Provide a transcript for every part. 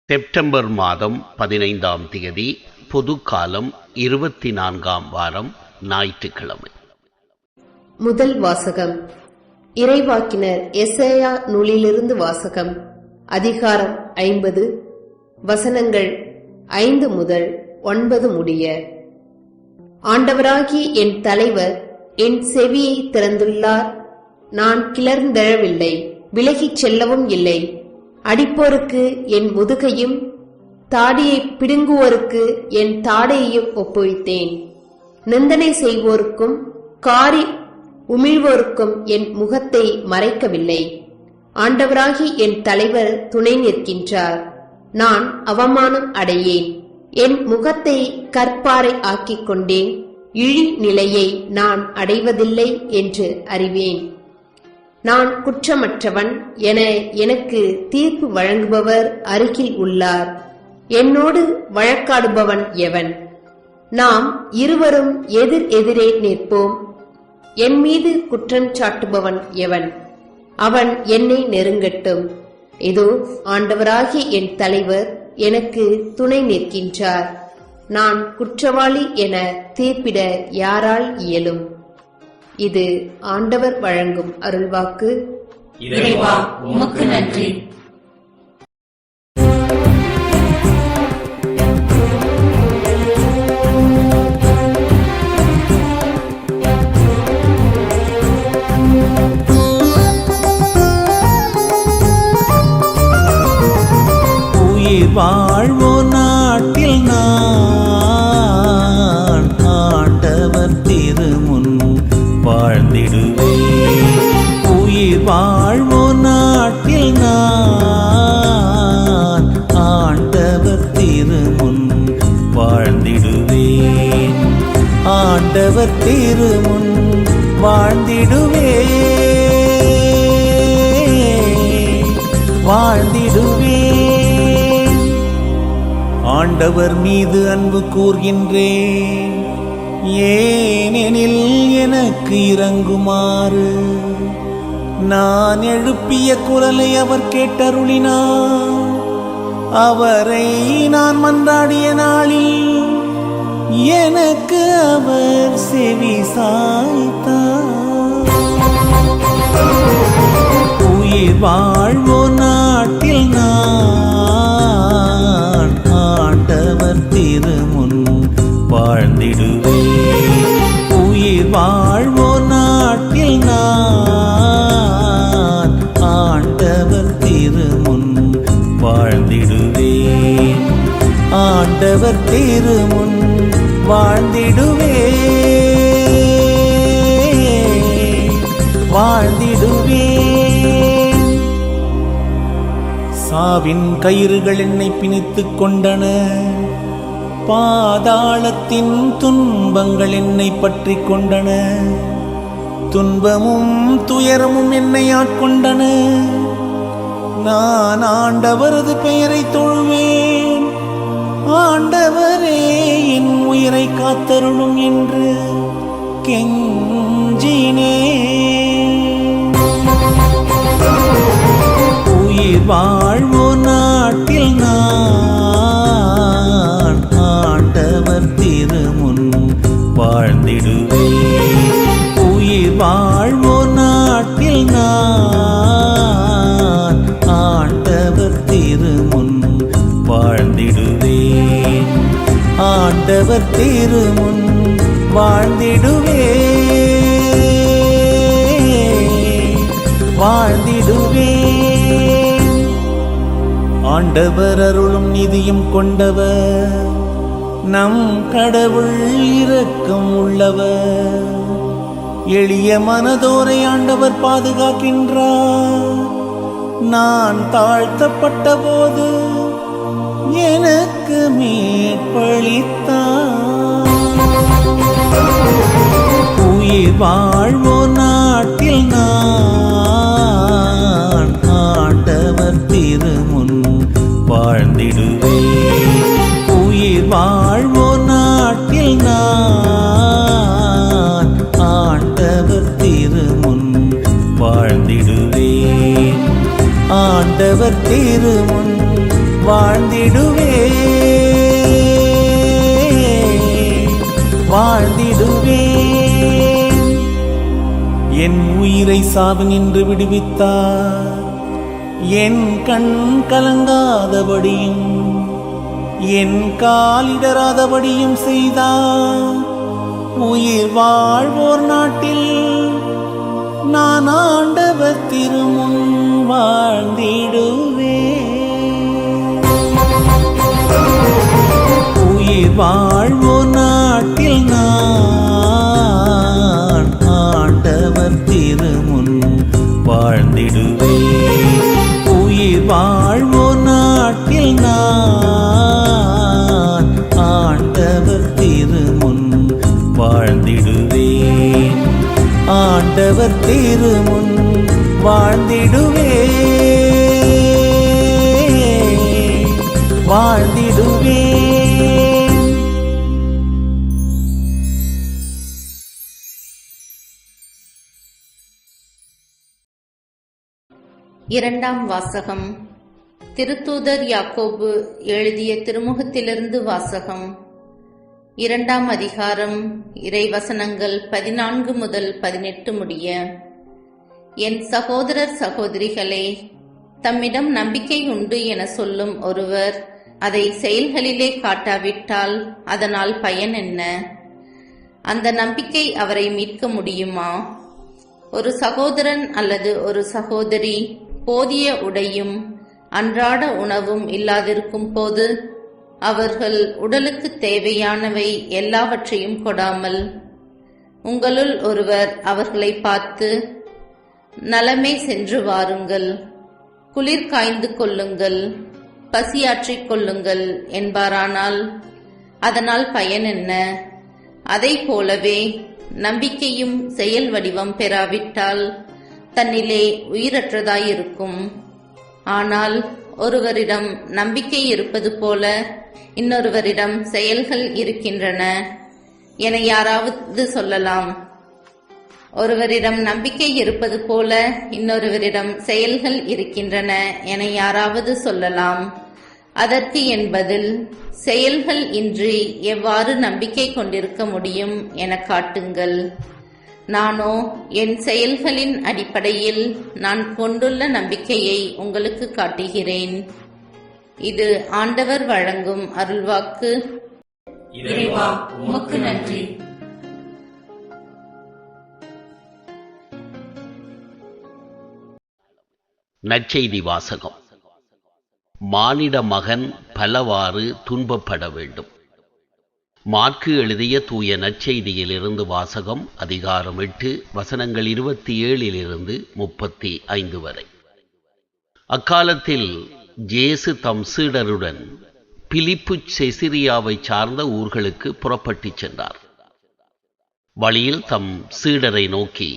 September மாதம் 15ஆம் தேதி, பொது காலம் 24ஆம் வாரம், ஞாயிற்றுக்கிழமை. முதல் வாசகம். இறைவாக்கினர் எசேயா நூலிலிருந்து வாசகம். அதிகாரம் 50, வசனங்கள் 5 முதல் 9 முடிய. ஆண்டவராகிய என் தலைவர் என் செவியை திறந்துள்ளார். நான் கிளர்ந்தெழவில்லை, விலகிச் செல்லவும் இல்லை. அடிப்போருக்கு என் முதுகையும், தாடியை பிடுங்குவோருக்கு என் தாடையையும் ஒப்புவித்தேன். நிந்தனை செய்வோருக்கும் காரி உமிழ்வோருக்கும் என் முகத்தை மறைக்கவில்லை. ஆண்டவராகி என் தலைவர் துணை நிற்கின்றார். நான் அவமானம் அடையேன். என் முகத்தை கற்பாறை ஆக்கிக் கொண்டேன். இழி நிலையை நான் அடைவதில்லை என்று அறிவேன். நான் குற்றமற்றவன் என எனக்கு தீர்ப்பு வழங்குபவர் அருகில் உள்ளார். என்னோடு வழக்காடுபவன் எவன்? நாம் இருவரும் எதிர் எதிரே நிற்போம். என் மீது குற்றம் சாட்டுபவன் எவன்? அவன் என்னை நெருங்கட்டும். இதோ ஆண்டவராகிய என் தலைவர் எனக்கு துணை நிற்கின்றார். நான் குற்றவாளி என தீர்ப்பிட யாரால் இயலும்? இது ஆண்டவர் வழங்கும் அருள்வாக்கு. இறைவா, உமக்கு நன்றி. உயிர் வாழ்வோ நாட்டில் நான் ஆண்டவர் திருமுன் வாழ்ந்திடுவேன். உயிர் வாழ்வோ நாட்டில் நான் ஆண்டவர் திருமுன் வாழ்ந்திடுவேன். ஆண்டவர் திருமுன் வாழ்ந்திடுவேன். ஆண்டவர் மீது அன்பு கூர்கின்றேன். ஏனெனில் எனக்கு இரங்குமாறு நான் எழுப்பிய குரலை அவர் கேட்டருளினார். அவரை நான் மன்றாடிய நாளில் எனக்கு அவர் செவி சாய்த்தார். உயிர் வாழ்வோ நாட்டில் நான் ஆண்டவர் திருமுன் வாழ்ந்திடுவேன். உயிர் வாழ்வோ நாட்டில் நான் ஆண்டவர் திருமுன் வாழ்ந்திடுவேன். ஆண்டவர் திருமுன் வாழ்ந்திடுவேன். சாவின் கயிறுகள் என்னை பிணித்துக் கொண்டன. பாதாளத்தின் துன்பங்கள் என்னை பற்றி கொண்டன. துன்பமும் துயரமும் என்னை ஆட்கொண்டன. நான் ஆண்டவரது பெயரை தொழுவேன். ஆண்டவரே, என் உயிரை காத்தருளும் என்று கெஞ்சினேன். உயிர் வாழ்வோ நாட்டில் நான் ஆண்டவர் திருமுன் வாழ்ந்திடுவேன். உயிர் வாழ்வோ நாட்டில் நான் ஆண்டவர் திருமுன் வாழ்ந்திடுவேன். ஆண்டவர் திருமுன் வாழ்ந்திடுவேன். ஆண்டவர் அருளும் நீதியும் கொண்டவர். நம் கடவுள் இரக்கம் உள்ளவர். எளிய மனதோரை ஆண்டவர் பாதுகாக்கின்றார். நான் தாழ்த்தப்பட்ட போது எனக்கு மீட்பளித்தார். உயிர் வாழ்வோ நாட்டில் நான் ஆண்டவர் திருமுன் வாழ்ந்திடுவேன். உயிர் வாழ்வோ நாட்டில் நான் ஆண்டவர் திருமுன் வாழ்ந்திடுவேன். ஆண்டவர் திருமுன் வாழ்ந்திடுவே வாழ்ந்திடுவேன். என் உயிரை சாவு நின்று விடுவித்தார், என் கண் கலங்காதபடியும் என் காலிடராதபடியும் செய்தார். உயிர் வாழ்வோர் நாட்டில் நான் ஆண்டவர் திருமுன் வாழ்ந்திடுவேன். உயிர் வாழ்வோர் நாட்டில் நான் ஆண்டவர் திருமுன் வாழ்ந்திடுவேன். உயிர் வாழ்வோர் நாட்டில் நான் ஆண்டவர் திருமுன் வாழ்ந்திடுவேன். ஆண்டவர் திருமுன் வாழ்ந்திடுவேன் வாழ்ந்திடுவேன். இரண்டாம் வாசகம். திருத்தூதர் யாக்கோபு எழுதிய திருமுகத்திலிருந்து வாசகம். 2ஆம் அதிகாரம். இறைவசனங்கள் 14 முதல் 18 முடிய. என் சகோதரர் சகோதரிகளே, தம்மிடம் நம்பிக்கை உண்டு என சொல்லும் ஒருவர் அதை செயல்களிலே காட்டாவிட்டால் அதனால் பயன் என்ன? அந்த நம்பிக்கை அவரை மீட்க முடியுமா? ஒரு சகோதரன் அல்லது ஒரு சகோதரி போதிய உடையும் அன்றாட உணவும் இல்லாதிருக்கும் போது அவர்கள் உடலுக்கு தேவையானவை எல்லாவற்றையும் கொடாமல் உங்களுள் ஒருவர் அவர்களை பார்த்து, நலமே சென்று வாருங்கள், குளிர் காய்ந்து கொள்ளுங்கள், பசியாற்றிக் கொள்ளுங்கள் என்பாரானால் அதனால் பயன் என்ன? அதை போலவே நம்பிக்கையும் செயல் வடிவம் பெறாவிட்டால் தன்னிலே உயிரற்றதாயிருக்கும். ஆனால் ஒருவரிடம் நம்பிக்கை இருப்பது போல இன்னொருவரிடம் செயல்கள் இருக்கின்றன என யாராவது சொல்லலாம். ஒருவரிடம் நம்பிக்கை இருப்பது போல இன்னொருவரிடம் செயல்கள் இருக்கின்றன என யாராவது சொல்லலாம். அதற்கு என் பதில், செயல்கள் இன்றி எவ்வாறு நம்பிக்கை கொண்டிருக்க முடியும் என காட்டுங்கள். நானோ என் செயல்களின் அடிப்படையில் நான் கொண்டுள்ள நம்பிக்கையை உங்களுக்கு காட்டுகிறேன். இது ஆண்டவர் வழங்கும் அருள்வாக்கு. இறைவா, உமக்கு நன்றி. நற்செய்தி வாசகம். மானிட மகன் பலவாறு துன்பப்பட வேண்டும். மாற்கு எழுதிய தூய நற்செய்தியிலிருந்து வாசகம். அதிகாரம் 8 வசனங்கள் 27 35 வரை. அக்காலத்தில் இயேசு தம் சீடருடன் பிலிப்பு செசிரியாவை சார்ந்த ஊர்களுக்கு புறப்பட்டுச் சென்றார். வழியில் தம் சீடரை நோக்கி,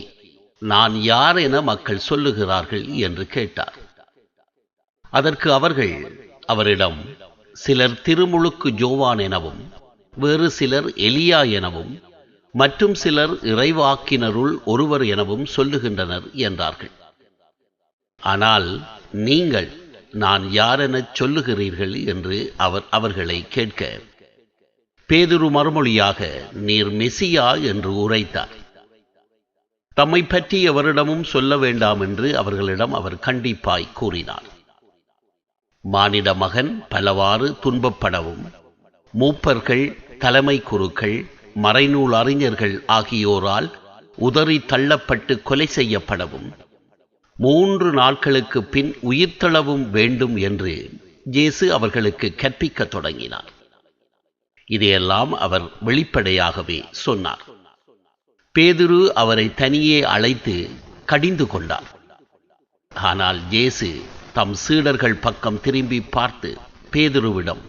நான் யார் என மக்கள் சொல்லுகிறார்கள் என்று கேட்டார். அதற்கு அவர்கள் அவரிடம், சிலர் திருமுழுக்கு யோவான் எனவும், வேறு சிலர் எலியா எனவும், மற்றும் சிலர் இறைவாக்கினருள் ஒருவர் எனவும் சொல்லுகின்றனர் என்றார்கள். ஆனால் நீங்கள் நான் யாரெனச் சொல்லுகிறீர்கள் என்று அவர்களை கேட்க, பேதுரு மறுமொழியாக, நீர் மெசியா என்று உரைத்தார். தம்மை பற்றி எவரிடமும் சொல்ல வேண்டாம் என்று அவர்களிடம் அவர் கண்டிப்பாய் கூறினார். மானிட மகன் பலவாறு துன்பப்படவும், மூப்பர்கள், தலைமை குருக்கள், மறைநூல் அறிஞர்கள் ஆகியோரால் உதறி தள்ளப்பட்டு கொலை செய்யப்படவும், 3 நாட்களுக்கு பின் உயிர்த்தெழவும் வேண்டும் என்று இயேசு அவர்களுக்கு கற்பிக்கத் தொடங்கினார். இதையெல்லாம் அவர் வெளிப்படையாகவே சொன்னார். பேதுரு அவரை தனியே அழைத்து கடிந்து கொண்டார். ஆனால் இயேசு தம் சீடர்கள் பக்கம் திரும்பி பார்த்து பேதுருவிடம்,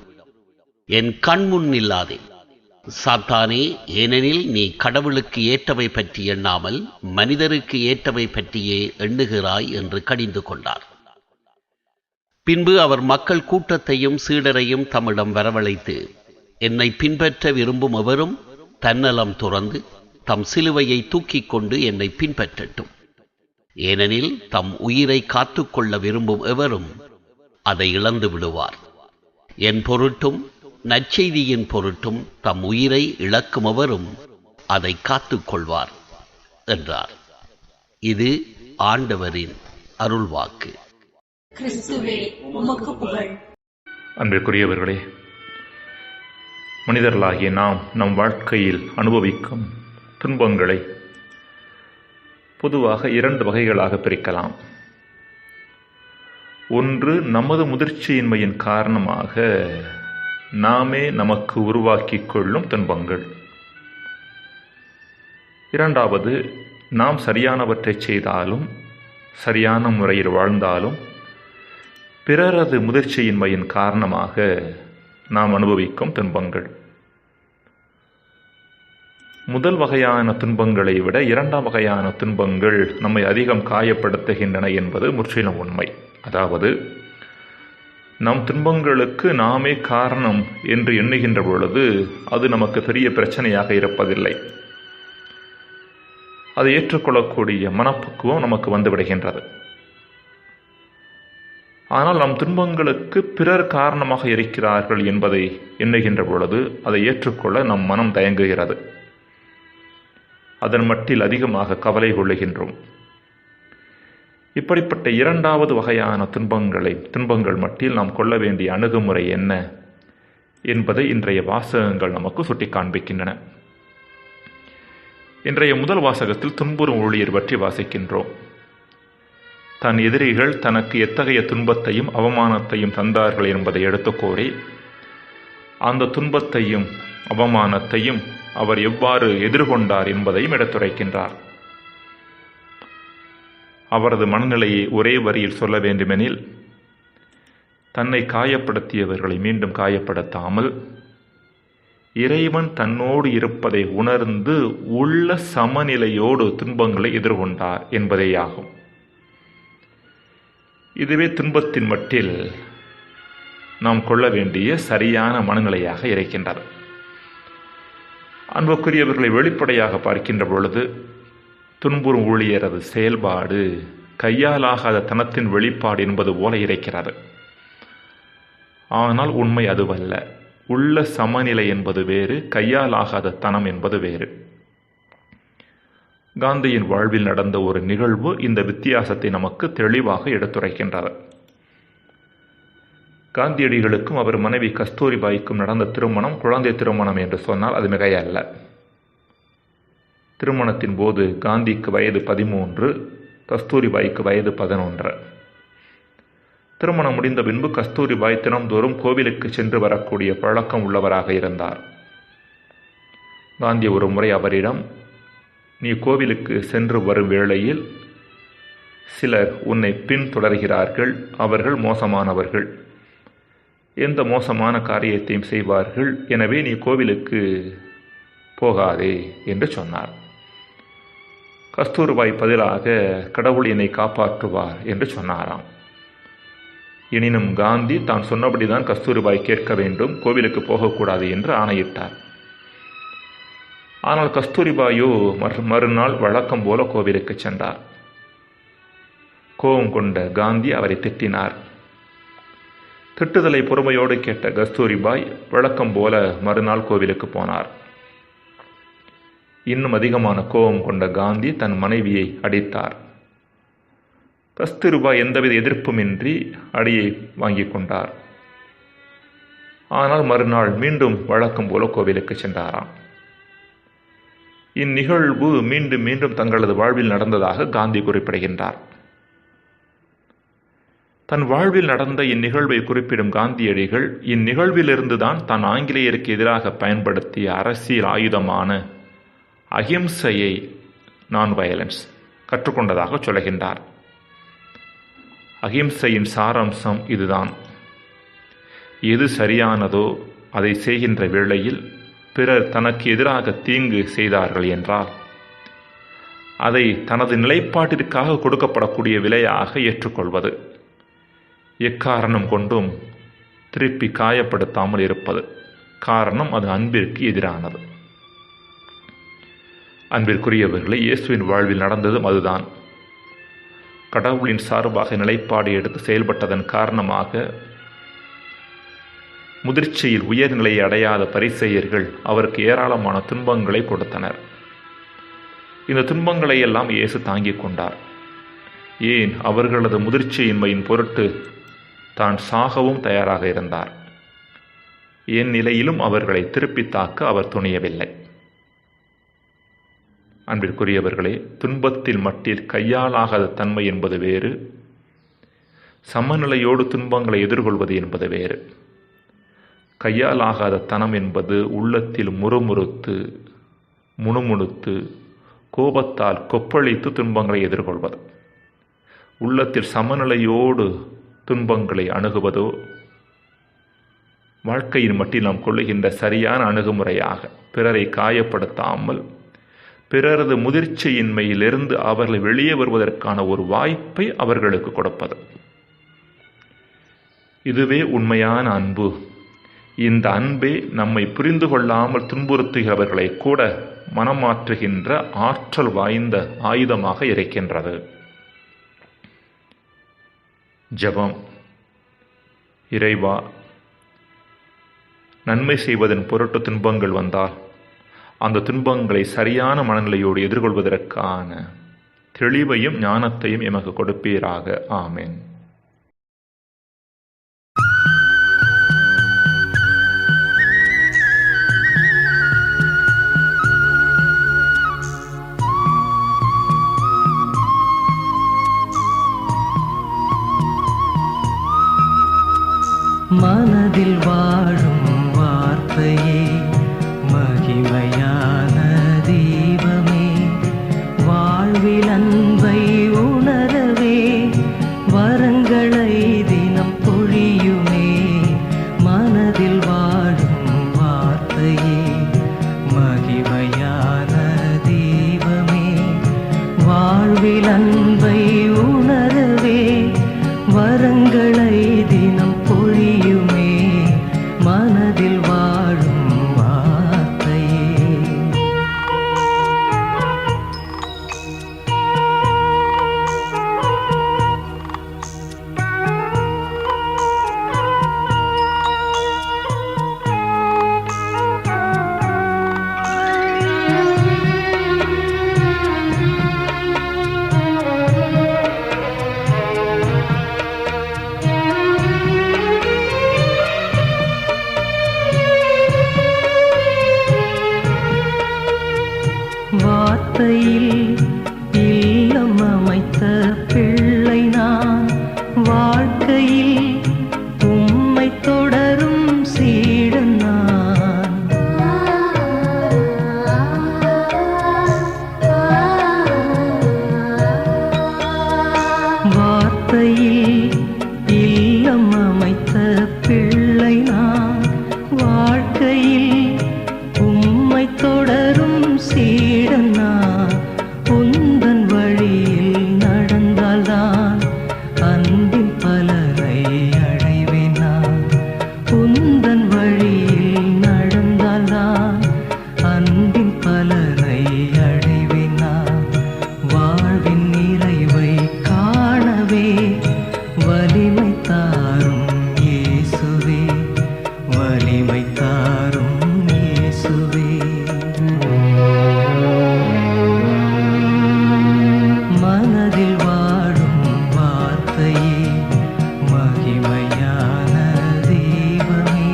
என் கண்முன் நில்லாதே சாத்தானே, ஏனெனில் நீ கடவுளுக்கு ஏற்றவை பற்றி எண்ணாமல் மனிதருக்கு ஏற்றவை பற்றியே எண்ணுகிறாய் என்று கடிந்து கொண்டார். பின்பு அவர் மக்கள் கூட்டத்தையும் சீடரையும் தம்மிடம் வரவழைத்து, என்னை பின்பற்ற விரும்பும் எவரும் தன்னலம் துறந்து தம் சிலுவையை தூக்கிக் கொண்டு என்னை பின்பற்றட்டும். ஏனெனில் தம் உயிரை காத்துக்கொள்ள விரும்பும் எவரும் அதை இழந்து விடுவார். என் பொருட்டும் நற்செய்தியின் பொருட்டும் தம் உயிரை இழக்குமவரும் அதை காத்துக்கொள்வார் என்றார். இது ஆண்டவரின் அருள்வாக்கு. கிறிஸ்துவே உமக்கு புகழ். அன்பிற்குரியவர்களே, மனிதர்களாகிய நாம் நம் வாழ்க்கையில் அனுபவிக்கும் துன்பங்களை பொதுவாக 2 வகைகளாக பிரிக்கலாம். ஒன்று, நமது முதிர்ச்சியின்மையின் காரணமாக நாமே நமக்கு உருவாக்கிக் கொள்ளும் துன்பங்கள். இரண்டாவது, நாம் சரியானவற்றை செய்தாலும் சரியான முறையில் வாழ்ந்தாலும் பிறரது முதிர்ச்சியின்மையின் காரணமாக நாம் அனுபவிக்கும் துன்பங்கள். முதல் வகையான துன்பங்களை விட 2ஆம் வகையான துன்பங்கள் நம்மை அதிகம் காயப்படுத்துகின்றன என்பது முற்றிலும் உண்மை. அதாவது, நம் துன்பங்களுக்கு நாமே காரணம் என்று எண்ணுகின்ற பொழுது அது நமக்கு பெரிய பிரச்சனையாக இருப்பதில்லை. அதை ஏற்றுக்கொள்ளக்கூடிய மனப்பக்குவம் நமக்கு வந்துவிடுகின்றது. ஆனால் நம் துன்பங்களுக்கு பிறர் காரணமாக இருக்கிறார்கள் என்பதை எண்ணுகின்ற பொழுது அதை ஏற்றுக்கொள்ள நம் மனம் தயங்குகிறது. அதன் மட்டில் அதிகமாக கவலை கொள்ளுகின்றோம். இப்படிப்பட்ட 2வது வகையான துன்பங்கள் மட்டில் நாம் கொள்ள வேண்டிய அணுகுமுறை என்ன என்பதை இன்றைய வாசகங்கள் நமக்கு சுட்டி காண்பிக்கின்றன. இன்றைய முதல் வாசகத்தில் துன்புறும் ஊழியர் பற்றி வாசிக்கின்றோம். தன் எதிரிகள் தனக்கு எத்தகைய துன்பத்தையும் அவமானத்தையும் தந்தார்கள் என்பதை எடுத்துக்கூறி அந்த துன்பத்தையும் அவமானத்தையும் அவர் எவ்வாறு எதிர்கொண்டார் என்பதையும் எடுத்துரைக்கின்றார். அவரது மனநிலையை ஒரே வரியில் சொல்ல வேண்டுமெனில், தன்னை காயப்படுத்தியவர்களை மீண்டும் காயப்படுத்தாமல் இறைவன் தன்னோடு இருப்பதை உணர்ந்து உள்ள சமநிலையோடு துன்பங்களை எதிர்கொண்டார் என்பதேயாகும். இதுவே துன்பத்தின் மட்டில் நாம் கொள்ள வேண்டிய சரியான மனநிலையாக இருக்கின்றது. அன்புக்குரியவர்களை வெளிப்படையாக பார்க்கின்ற பொழுது துன்புறும் ஊழியரது செயல்பாடு கையாலாகாத தனத்தின் வெளிப்பாடு என்பது போல இருக்கிறது. ஆனால் உண்மை அதுவல்ல. உள்ள சமநிலை என்பது வேறு, கையாலாகாத தனம் என்பது வேறு. காந்தியின் வாழ்வில் நடந்த ஒரு நிகழ்வு இந்த வித்தியாசத்தை நமக்கு தெளிவாக எடுத்துரைக்கின்றது. காந்தியடிகளுக்கும் அவர் மனைவி கஸ்தூரிபாய்க்கும் நடந்த திருமணம் குழந்தை திருமணம் என்று சொன்னால் அது மிகையல்ல. திருமணத்தின் போது காந்திக்கு வயது 13, கஸ்தூரிபாய்க்கு வயது 11. திருமணம் முடிந்த பின்பு கஸ்தூரிபாய் தினம்தோறும் கோவிலுக்கு சென்று வரக்கூடிய பழக்கம் உள்ளவராக இருந்தார். காந்தி ஒரு முறை அவரிடம், நீ கோவிலுக்கு சென்று வரும் வேளையில் சிலர் உன்னை பின்தொடர்கிறார்கள், அவர்கள் மோசமானவர்கள், எந்த மோசமான காரியத்தையும் செய்வார்கள், எனவே நீ கோவிலுக்கு போகாதே என்று சொன்னார். கஸ்தூர்பாய் பதிலாக, கடவுள் என்னை காப்பாற்றுவார் என்று சொன்னாராம். எனினும் காந்தி தான் சொன்னபடிதான் கஸ்தூர்பாய் கேட்க வேண்டும், கோவிலுக்கு போகக்கூடாது என்று ஆணையிட்டார். ஆனால் கஸ்தூரிபாயோ மறுநாள் வழக்கம் போல கோவிலுக்கு சென்றார். கோபம் கொண்ட காந்தி அவரை திட்டினார். திட்டுதலை பொறுமையோடு கேட்ட கஸ்தூரிபாய் வழக்கம் போல மறுநாள் கோவிலுக்கு போனார். இன்னும் அதிகமான கோபம் கொண்ட காந்தி தன் மனைவியை அடித்தார். கஸ்தூரிபாய் எந்தவித எதிர்ப்புமின்றி அடியை வாங்கிக் கொண்டார். ஆனால் மறுநாள் மீண்டும் வழக்கம் போல கோவிலுக்கு சென்றாராம். இந்நிகழ்வு மீண்டும் மீண்டும் தங்களது வாழ்வில் நடந்ததாக காந்தி குறிப்பிடுகின்றார். தன் வாழ்வில் நடந்த இந்நிகழ்வை குறிப்பிடும் காந்தியடிகள் இந்நிகழ்விலிருந்துதான் தான் ஆங்கிலேயருக்கு எதிராக பயன்படுத்திய அரசியல் ஆயுதமான அகிம்சையை, நான் வயலன்ஸ், கற்றுக்கொண்டதாக சொல்லுகின்றார். அகிம்சையின் சாராம்சம் இதுதான். எது சரியானதோ அதை செய்கின்ற வேளையில் பிறர் தனக்கு எதிராக தீங்கு செய்தார்கள் என்றால் அதை தனது நிலைப்பாட்டிற்காக கொடுக்கப்படக்கூடிய விலையாக ஏற்றுக்கொள்வது, எக்காரணம் கொண்டும் திருப்பி காயப்படுத்தாமல் இருப்பது. காரணம், அது அன்பிற்கு எதிரானது. அன்பிற்குரியவர்களை, இயேசுவின் வாழ்வில் நடந்ததும் அதுதான். கடவுளின் சார்பாக நிலைப்பாடு எடுத்து செயல்பட்டதன் காரணமாக முதிர்ச்சியில் உயர்நிலையை அடையாத பரிசேயர்கள் அவருக்கு ஏராளமான துன்பங்களை கொடுத்தனர். இந்த துன்பங்களை எல்லாம் இயேசு தாங்கிக் கொண்டார். ஏன், அவர்களது முதிர்ச்சியின்மையின் பொருட்டு தான் சாகவும் தயாராக இருந்தார். என் நிலையிலும் அவர்களை திருப்பி தாக்க அவர் துணியவில்லை. அன்பிற்குரியவர்களே, துன்பத்தில் மட்டில் கையாலாகாத தன்மை என்பது வேறு, சமநிலையோடு துன்பங்களை எதிர்கொள்வது என்பது வேறு. கையாலாகாத தனம் என்பது உள்ளத்தில் முணுமுணுத்து கோபத்தால் கொப்பளித்து துன்பங்களை எதிர்கொள்வது. உள்ளத்தில் சமநிலையோடு துன்பங்களை அணுகுவதோ வாழ்க்கையின் மட்டில் நாம் கொள்ளுகின்ற சரியான அணுகுமுறையாக பிறரை காயப்படுத்தாமல் பிறரது முதிர்ச்சியின்மையிலிருந்து அவர்கள் வெளியே வருவதற்கான ஒரு வாய்ப்பை அவர்களுக்கு கொடுப்பது. இதுவே உண்மையான அன்பு. இந்த அன்பே நம்மை புரிந்து கொள்ளாமல் துன்புறுத்துகிறவர்களை கூட மனமாற்றுகின்ற ஆற்றல் வாய்ந்த ஆயுதமாக இருக்கின்றது. ஜெபம். இறைவா, நன்மை செய்வதன் பொருட்டு துன்பங்கள் வந்தால் அந்த துன்பங்களை சரியான மனநிலையோடு எதிர்கொள்வதற்கான தெளிவையும் ஞானத்தையும் எமக்கு கொடுப்பீராக. ஆமென். மனதில் வாழும் வார்த்தையே, மகிமையான தீபமே, வாழ்வில் அன்பை உணரவே வரங்களை தினம் பொழியுமே. மனதில் வாழும் வார்த்தையே, மகிமையான தீபமே, வாழ்வில் அன்பை உணரவே வரங்களை தினம் பொழியுமே. மனதில் வாழும் வார்த்தையே. வார்த்தையில் இல்லம் அமைத்த பிள்ளை நான், வாழ்க்கையில் உம்மை தொடரும் சீடன் நான். வார்த்தையில் இல்லம் அமைத்த பிள்ளை நான், வாழ்க்கையில் உம்மை தொடரும் சீடன் நான். உந்தன் வழியில் நடந்தால்தான் அன்பின் பலனை அடைவேன் நான். உந்தன் வழியில் நடந்தால்தான் அன்பின் பலனை அடைவேன் நான். வாழ்வின் நிறைவை காணவே வலிமை தாரும் இயேசுவே, வலிமை தாரும் இயேசுவே. மனதில் வாழும் வார்த்தையே, மகிமையான தெய்வமே,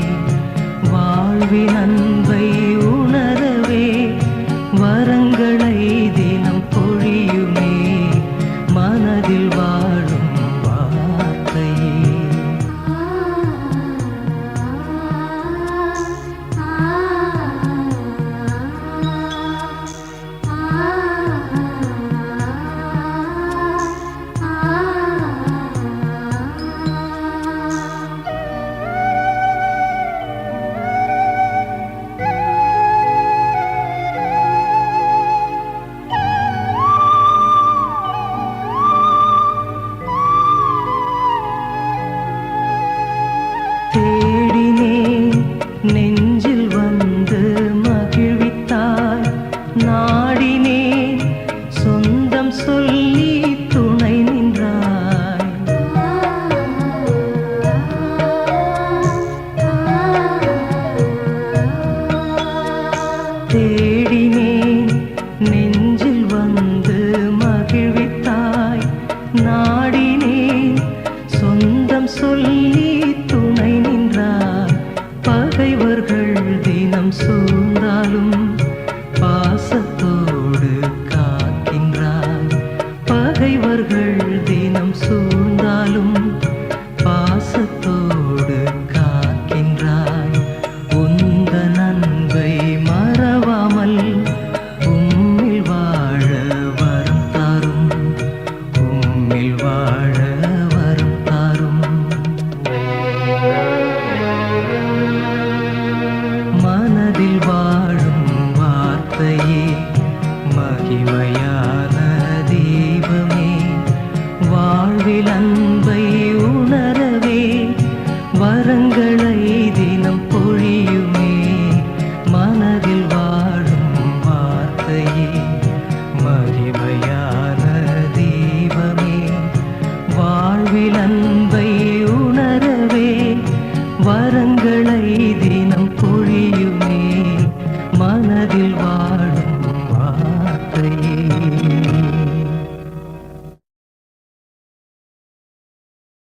வாழ்வின் அன்பை உணரவே வரங்களை தினம் பொழியுமே. மனதில் வாழும் வார்த்தையே. தேடினேன், நெஞ்சில் வந்து மகிழ்வித்தாய். நாடினேன், சொந்தம் சொல்லி துணை நின்றாய். தாயின் அன்பை உணரவே வரங்களை தினம் பொழியுமே மனதில் வாழும் வார்த்தையே மகிமையான